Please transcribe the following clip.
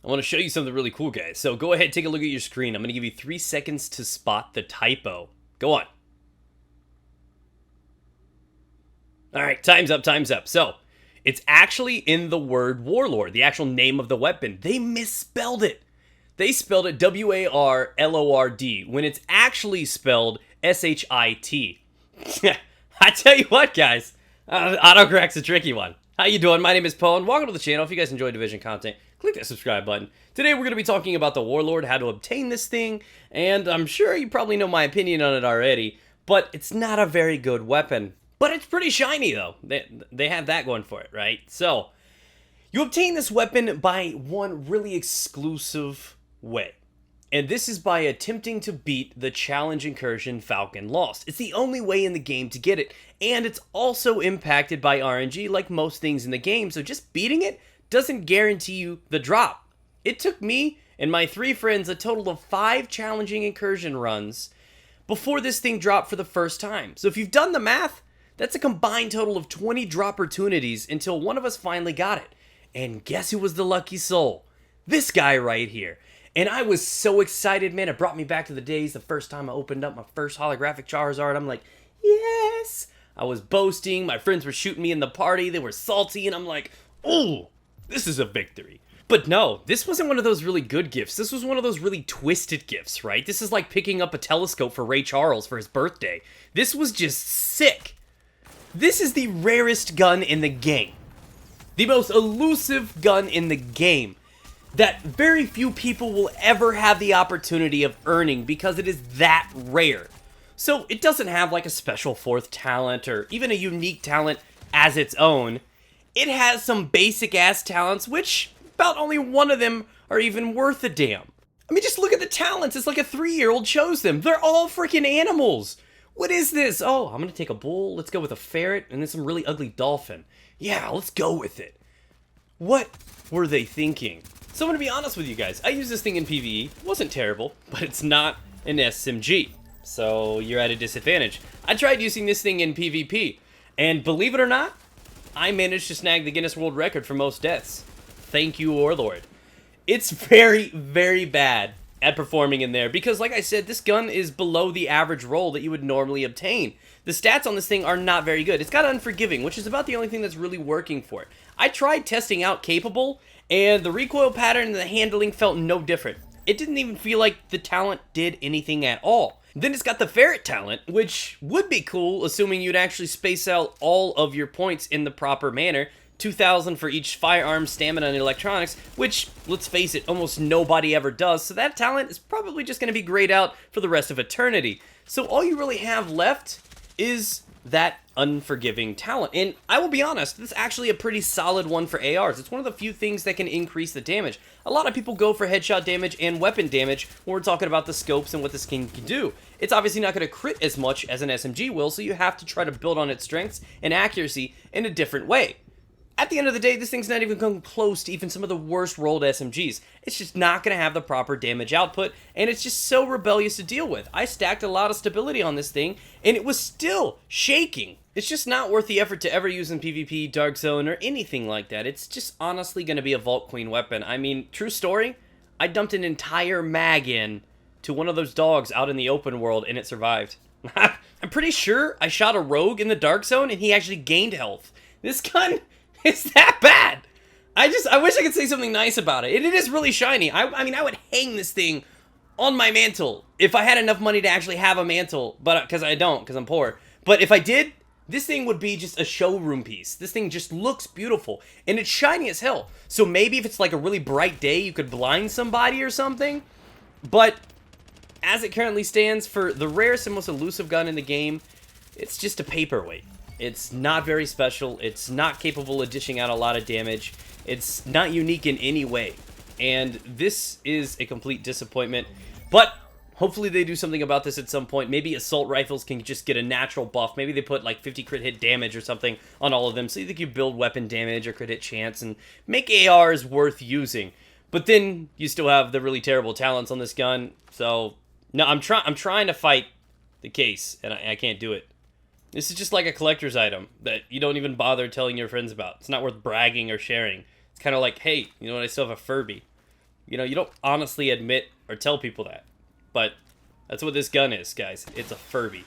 I want to show you something really cool, guys. So go ahead, take a look at your screen. I'm going to give you 3 seconds to spot the typo. Go on. Alright, time's up, time's up. So, it's actually in the word Warlord, the actual name of the weapon. They misspelled it. They spelled it W-A-R-L-O-R-D when it's actually spelled S-H-I-T. I tell you what, guys, autocorrect's a tricky one. How you doing? My name is Paul, and welcome to the channel. If you guys enjoy Division content, click that subscribe button. Today we're going to be talking about the Warlord, how to obtain this thing, and I'm sure you probably know my opinion on it already, but it's not a very good weapon. But it's pretty shiny, though. They have that going for it, right? So, you obtain this weapon by one really exclusive way. And this is by attempting to beat the challenge Incursion Falcon lost. It's the only way in the game to get it. And it's also impacted by RNG like most things in the game. So just beating it doesn't guarantee you the drop. It took me and my 3 friends a total of 5 challenging Incursion runs before this thing dropped for the first time. So if you've done the math, that's a combined total of 20 drop opportunities until one of us finally got it. And guess who was the lucky soul? This guy right here. And I was so excited, man. It brought me back to the days the first time I opened up my first holographic Charizard. I'm like, yes! I was boasting. My friends were shooting me in the party. They were salty. And I'm like, oh, this is a victory. But no, this wasn't one of those really good gifts. This was one of those really twisted gifts, right? This is like picking up a telescope for Ray Charles for his birthday. This was just sick. This is the rarest gun in the game. The most elusive gun in the game that very few people will ever have the opportunity of earning because it is that rare. So it doesn't have like a special 4th talent or even a unique talent as its own. It has some basic ass talents, which about only one of them are even worth a damn. I mean, just look at the talents. It's like a 3-year-old chose them. They're all freaking animals. What is this? Oh, I'm going to take a bull. Let's go with a ferret and then some really ugly dolphin. Yeah, let's go with it. What were they thinking? So I'm going to be honest with you guys. I use this thing in PvE. It wasn't terrible, but it's not an SMG. So you're at a disadvantage. I tried using this thing in PvP. And believe it or not, I managed to snag the Guinness World Record for most deaths. Thank you, Warlord. It's very, very bad at performing in there because, like I said, this gun is below the average roll that you would normally obtain. The stats on this thing are not very good. It's got Unforgiving, which is about the only thing that's really working for it. I tried testing out Capable, and the recoil pattern and the handling felt no different. It didn't even feel like the talent did anything at all. Then it's got the Ferret talent, which would be cool, assuming you'd actually space out all of your points in the proper manner. 2,000 for each firearm, stamina, and electronics, which, let's face it, almost nobody ever does, so that talent is probably just going to be grayed out for the rest of eternity. So all you really have left is that Unforgiving talent, and I will be honest, this is actually a pretty solid one for ARs. It's one of the few things that can increase the damage. A lot of people go for headshot damage and weapon damage when we're talking about the scopes and what this thing can do. It's obviously not going to crit as much as an SMG will, so you have to try to build on its strengths and accuracy in a different way. At the end of the day, this thing's not even come close to even some of the worst rolled SMGs. It's just not going to have the proper damage output, and it's just so rebellious to deal with. I stacked a lot of stability on this thing, and it was still shaking. It's just not worth the effort to ever use in PvP, Dark Zone, or anything like that. It's just honestly going to be a Vault Queen weapon. I mean, true story, I dumped an entire mag in to one of those dogs out in the open world, and it survived. I'm pretty sure I shot a rogue in the Dark Zone, and he actually gained health. This gun... it's that bad. I wish I could say something nice about it. It is really shiny. I mean, I would hang this thing on my mantle if I had enough money to actually have a mantle, but because I don't, because I'm poor. But if I did, this thing would be just a showroom piece. This thing just looks beautiful, and it's shiny as hell. So maybe if it's like a really bright day, you could blind somebody or something. But as it currently stands, for the rarest and most elusive gun in the game, it's just a paperweight. It's not very special, it's not capable of dishing out a lot of damage, it's not unique in any way, and this is a complete disappointment, but hopefully they do something about this at some point. Maybe assault rifles can just get a natural buff, maybe they put like 50 crit hit damage or something on all of them, so you think you build weapon damage or crit hit chance and make ARs worth using, but then you still have the really terrible talents on this gun, so no, I'm trying to fight the case, and I can't do it. This is just like a collector's item that you don't even bother telling your friends about. It's not worth bragging or sharing. It's kind of like, hey, you know what, I still have a Furby. You know, you don't honestly admit or tell people that. But that's what this gun is, guys. It's a Furby.